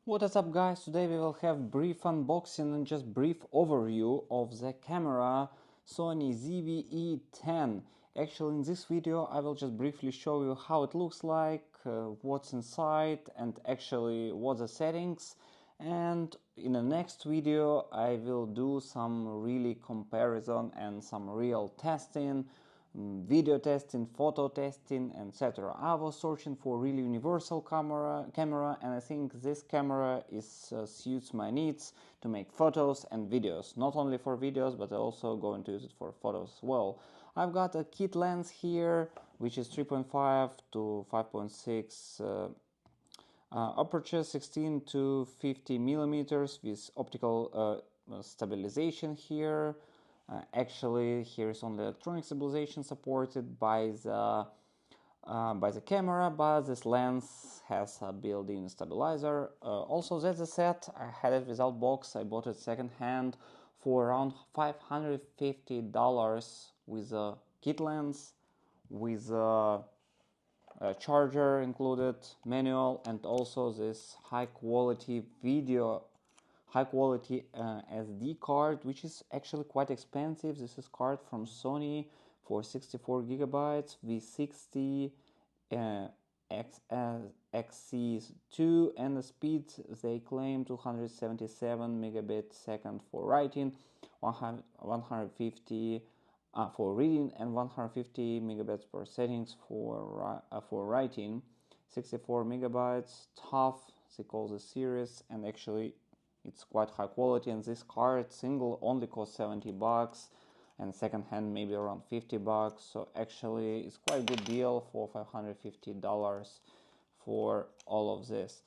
What is up, guys? Today we will have brief unboxing and just brief overview of the camera Sony ZV-E10. Actually, in this video I will just briefly show you how it looks like, what's inside, and actually what the settings. And in the next video I will do some really comparison and some real testing, video testing, photo testing, etc. I was searching for really universal camera, and I think this camera suits my needs to make photos and videos. Not only for videos, but I also going to use it for photos as well. I've got a kit lens here, which is 3.5 to 5.6 aperture, 16 to 50 millimeters with optical stabilization here. Actually, here is only electronic stabilization supported by the camera, but this lens has a built-in stabilizer. Also, that's a set. I had it without box. I bought it second-hand for around $550 with a kit lens, with a charger included, manual, and also this high-quality SD card, which is actually quite expensive. This is card from Sony for 64 gigabytes V60 XC2, and the speed they claim 277 megabit second for writing, 150 for reading, and 150 megabits per settings for writing. 64 megabytes, tough, they call the series, and actually it's quite high quality. And this card single only costs $70, and second hand maybe around $50. So actually it's quite a good deal for $550 for all of this.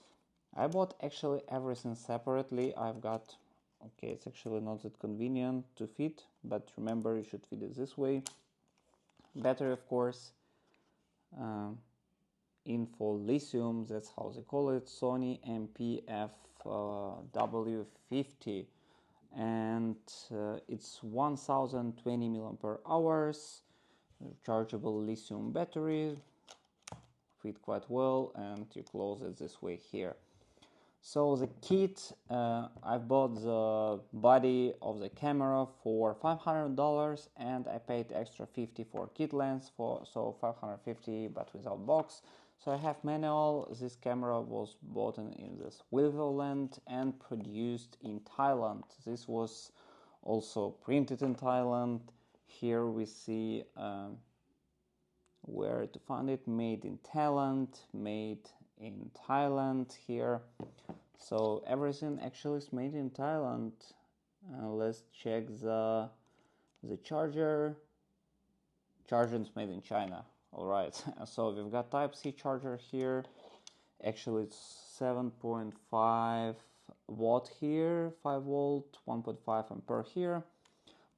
I bought actually everything separately. I've got, okay, it's actually not that convenient to fit, but remember you should fit it this way. Battery, of course, info lithium, that's how they call it, Sony MPFW50, and it's 1020 milliampere hours, rechargeable lithium battery, fit quite well, and you close it this way here. So the kit, I bought the body of the camera for $500, and I paid extra $50 for kit lens, so $550 but without box. So I have manual. This camera was bought in this Wilverland and produced in Thailand. This was also printed in Thailand. Here we see where to find it, made in Thailand, made in Thailand here. So everything actually is made in Thailand. Let's check the charger. Charger is made in China. All right. So we've got Type-C charger here. Actually, it's 7.5 watt here, 5 volt, 1.5 ampere here.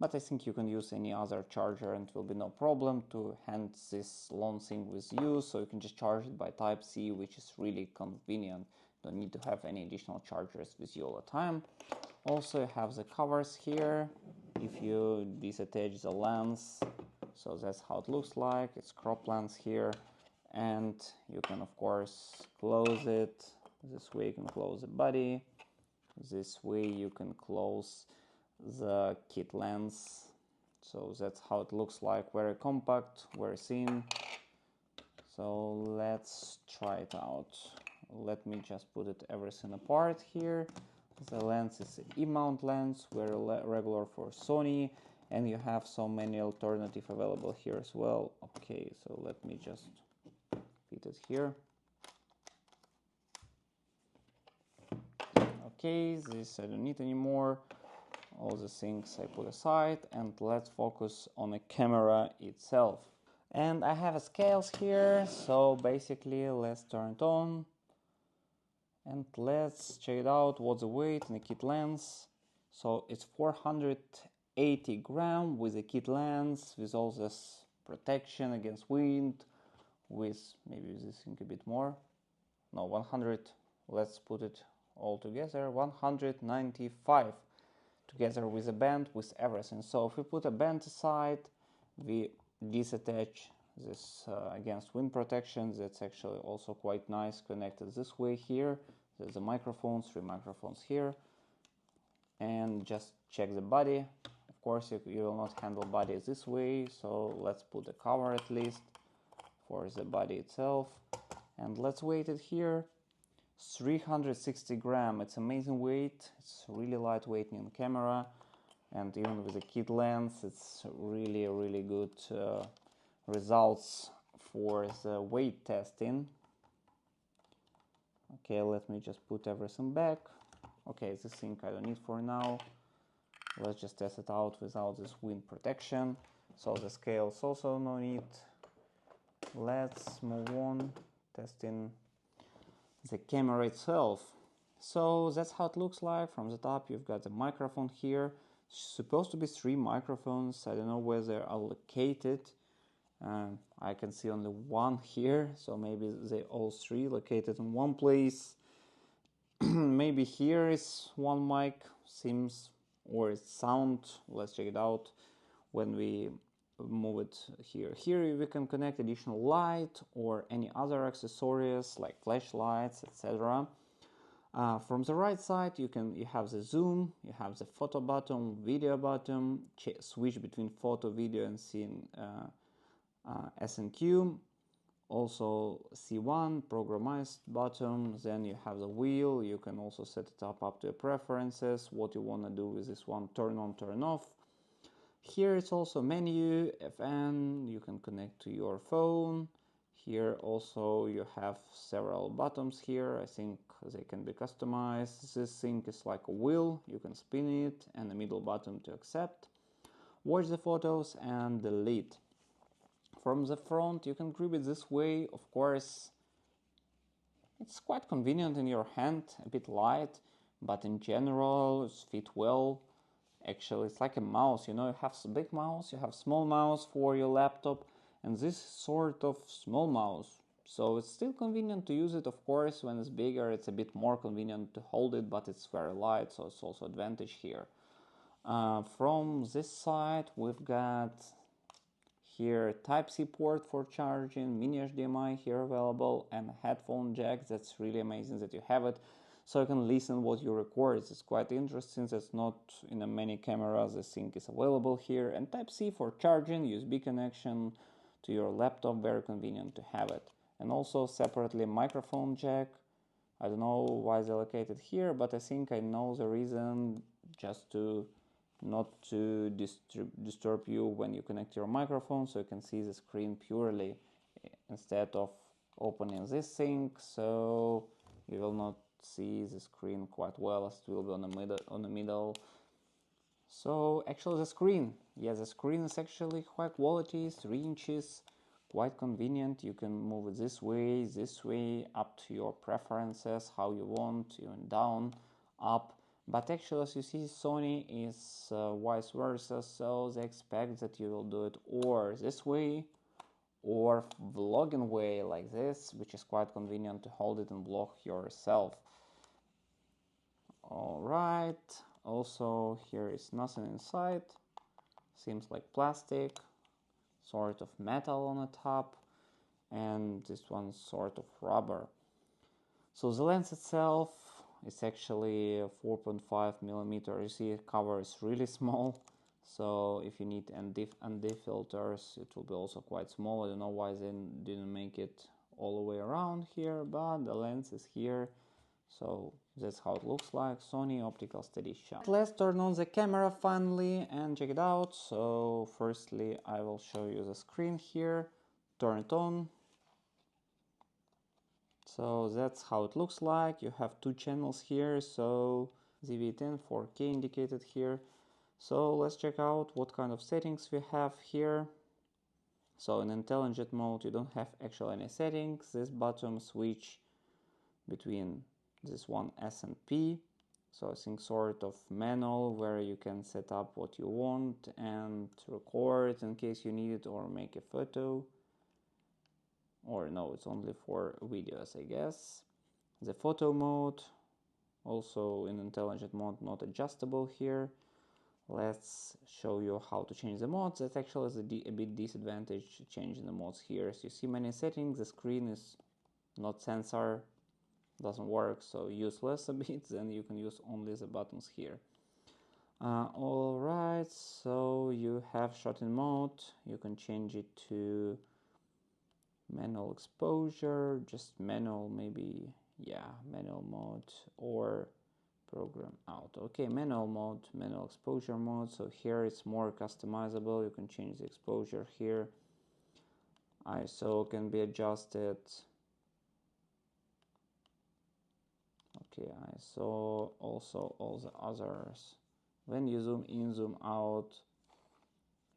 But I think you can use any other charger and it will be no problem to hand this long thing with you. So you can just charge it by Type-C, which is really convenient. Don't need to have any additional chargers with you all the time. Also, you have the covers here. If you disattach the lens, so that's how it looks like. It's crop lens here, and you can of course close it. This way you can close the body. This way you can close the kit lens. So that's how it looks like. Very compact, very thin. So let's try it out. Let me just put it everything apart here. The lens is an E-mount lens, very regular for Sony, and you have so many alternative available here as well. Okay, so let me just fit it here. Okay, this I don't need anymore. All the things I put aside, and let's focus on the camera itself. And I have a scales here, so basically let's turn it on and let's check it out. What's the weight in the kit lens? So it's 480 grams with a kit lens, with all this protection against wind, with maybe this thing a bit more. No, 100. Let's put it all together. 195 together with a band, with everything. So if we put a band aside, we disattach this against wind protection. That's actually also quite nice, connected this way here. there's a microphone, 3 microphones here, and just check the body. Of course, you will not handle body this way, so let's put a cover at least for the body itself, and let's weight it here. 360 gram. It's amazing weight. It's really lightweight in camera, and even with a kit lens, it's really good results for the weight testing. Okay, let me just put everything back. Okay, this thing I don't need for now. Let's just test it out without this wind protection. So the scales also no need. Let's move on, testing the camera itself. So that's how it looks like. From the top you've got the microphone here. It's supposed to be 3 microphones. I don't know where they're allocated. I can see only 1 here, so maybe they all 3 located in one place. Maybe here is 1 mic, seems, or it's sound. Let's check it out when we move it here. Here we can connect additional light or any other accessories like flashlights, etc. From the right side you have the zoom, you have the photo button, video button, switch between photo, video and scene S&Q, also C1 programmized button. Then you have the wheel, you can also set it up to your preferences, what you want to do with this one, turn on, turn off. Here it's also menu, FN, you can connect to your phone. Here also you have several buttons here, I think they can be customized. This thing is like a wheel, you can spin it, and a middle button to accept. Watch the photos and delete. From the front you can grip it this way. Of course it's quite convenient in your hand, a bit light, but in general it fits well. Actually it's like a mouse, you know, you have a big mouse, you have small mouse for your laptop, and this sort of small mouse, so it's still convenient to use it. Of course when it's bigger it's a bit more convenient to hold it, but it's very light, so it's also advantage here. From this side we've got here Type-C port for charging, mini HDMI here available, and headphone jack. That's really amazing that you have it, so you can listen what you record. It's quite interesting. That's not in many cameras this thing is available here. And Type-C for charging, USB connection to your laptop, very convenient to have it. And also separately microphone jack. I don't know why they're located here, but I think I know the reason, just to not to disturb you when you connect your microphone, so you can see the screen purely instead of opening this thing, so you will not see the screen quite well, as it will be on the middle. So actually the screen, the screen is actually high quality, 3 inches, quite convenient. You can move it this way, up to your preferences, how you want, even down, up. But actually, as you see, Sony is vice versa, so they expect that you will do it or this way or vlogging way like this, which is quite convenient to hold it and vlog yourself. Alright, also here is nothing inside, seems like plastic, sort of metal on the top, and this one's sort of rubber. So the lens itself, it's actually 4.5 millimeter. You see, the cover is really small, so if you need ND filters, it will be also quite small. I don't know why they didn't make it all the way around here, but the lens is here, so that's how it looks like. Sony optical steady shot. Let's turn on the camera finally and check it out. So firstly I will show you the screen here, turn it on. So that's how it looks like. You have 2 channels here, so ZV-E10 4K indicated here. So let's check out what kind of settings we have here. So in intelligent mode you don't have actually any settings. This button switch between this one S and P. So I think sort of manual, where you can set up what you want and record in case you need it, or make a photo. Or no, it's only for videos, I guess. The photo mode, also in intelligent mode, not adjustable here. Let's show you how to change the modes. That actually is a bit disadvantage changing the modes here. As you see many settings, the screen is not sensor, doesn't work, so useless a bit, then you can use only the buttons here. Alright, so you have shot-in mode. You can change it to manual exposure, just manual maybe, yeah, manual mode, or program out. Okay, manual mode, manual exposure mode. So here it's more customizable. You can change the exposure here. ISO can be adjusted. Okay, ISO, also all the others. When you zoom in, zoom out,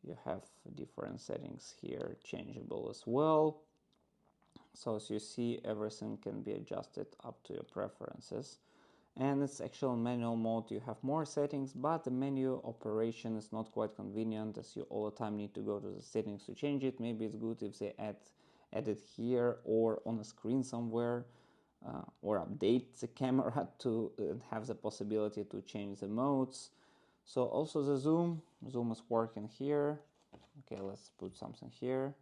you have different settings here, changeable as well. So as you see, everything can be adjusted up to your preferences. And it's actual manual mode. You have more settings, but the menu operation is not quite convenient, as you all the time need to go to the settings to change it. Maybe it's good if they add it here or on a screen somewhere, or update the camera to have the possibility to change the modes. So also the zoom is working here. Okay, let's put something here.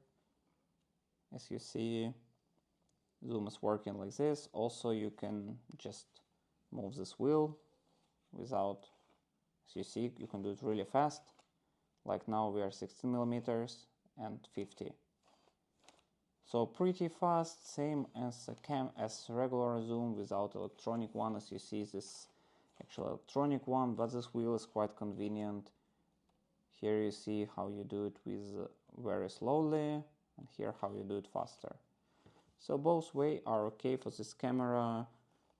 As you see, zoom is working like this. Also, you can just move this wheel without, as you see, you can do it really fast. Like now we are 16 millimeters and 50. So pretty fast, same as regular zoom without electronic one. As you see, this actual electronic one, but this wheel is quite convenient. Here you see how you do it with very slowly, and here how you do it faster. So both way are okay for this camera,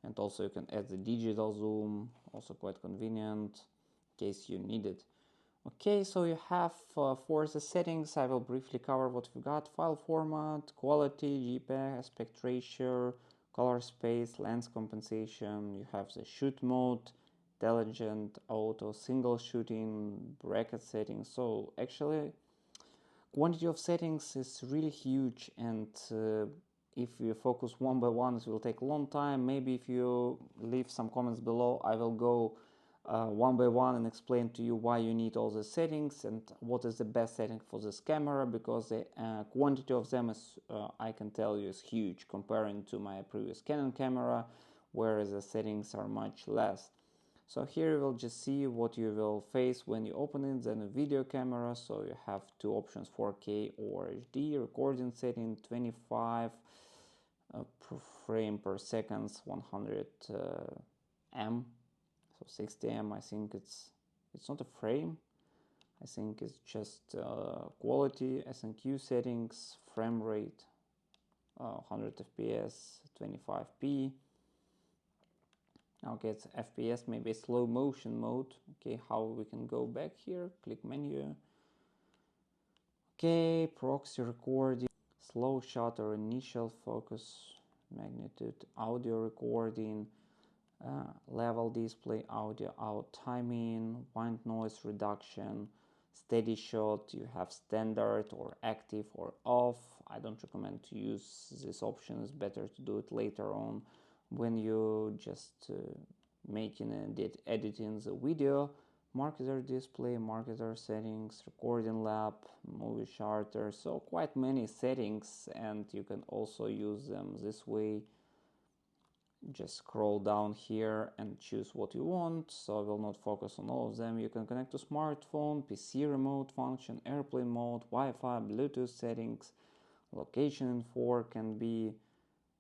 and also you can add the digital zoom, also quite convenient in case you need it. Okay, so you have for the settings, I will briefly cover what we got. File format, quality, JPEG, aspect ratio, color space, lens compensation. You have the shoot mode, intelligent, auto, single shooting, bracket settings. So actually, quantity of settings is really huge, and if you focus one by one, it will take a long time. Maybe if you leave some comments below, I will go one by one and explain to you why you need all the settings and what is the best setting for this camera, because the quantity of them is, I can tell you, is huge comparing to my previous Canon camera, where the settings are much less. So here you will just see what you will face when you open it. Then a video camera, so you have two options, 4K or HD, recording setting 25 frame per second, 100 M, so 60 M. I think it's not a frame, I think it's just quality, SNQ settings, frame rate, 100 FPS, 25p. Okay, it's FPS, maybe slow motion mode. Okay, how we can go back here, click menu. Okay, proxy recording, slow shutter, initial focus, magnitude, audio recording, level display, audio out, timing, white noise reduction, steady shot. You have standard or active or off. I don't recommend to use this option. It's better to do it later on when you just making and editing the video. Marketer display, marketer settings, recording lab, movie shutter. So quite many settings, and you can also use them this way. Just scroll down here and choose what you want. So I will not focus on all of them. You can connect to smartphone, PC remote function, airplane mode, Wi-Fi, Bluetooth settings, location info can be.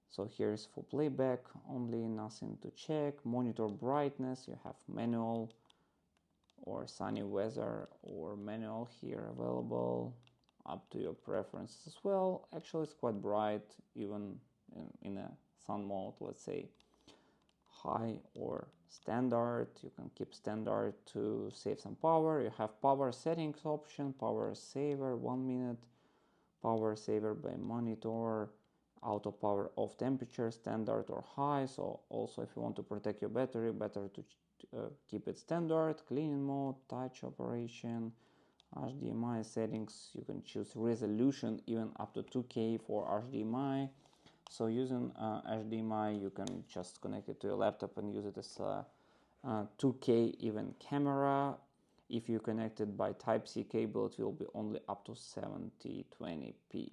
So here's for playback only, nothing to check. Monitor brightness, you have manual or sunny weather or manual here available, up to your preferences as well. Actually, it's quite bright, even in a sun mode, let's say high or standard. You can keep standard to save some power. You have power settings option, power saver 1 minute, power saver by monitor, auto power off temperature, standard or high. So also if you want to protect your battery, better to keep it standard. Cleaning mode, touch operation, HDMI settings. You can choose resolution even up to 2K for HDMI. So using HDMI, you can just connect it to your laptop and use it as a 2K even camera. If you connect it by Type-C cable, it will be only up to 7020p.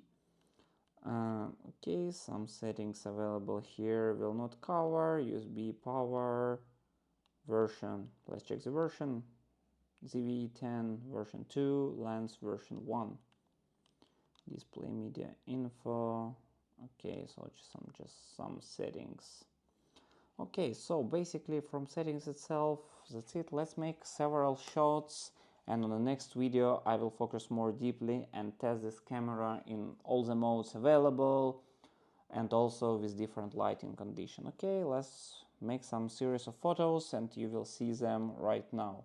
Okay, some settings available here will not cover. USB power version. Let's check the version. ZV-E10 version 2, lens version 1. Display media info. Okay, so just some settings. Okay, so basically from settings itself, that's it. Let's make several shots, and on the next video I will focus more deeply and test this camera in all the modes available and also with different lighting condition. Okay, let's make some series of photos and you will see them right now.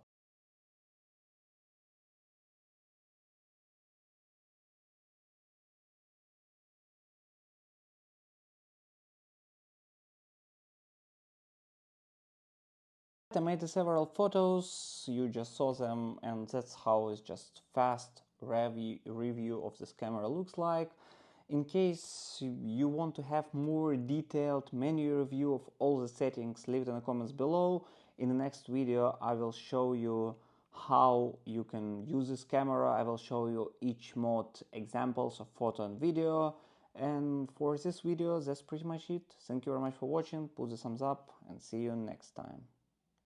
I made several photos, you just saw them, and that's how it's just fast review of this camera looks like. In case you want to have more detailed menu review of all the settings, leave it in the comments below. In the next video I will show you how you can use this camera. I will show you each mode examples of photo and video. And for this video that's pretty much it. Thank you very much for watching, put the thumbs up and see you next time.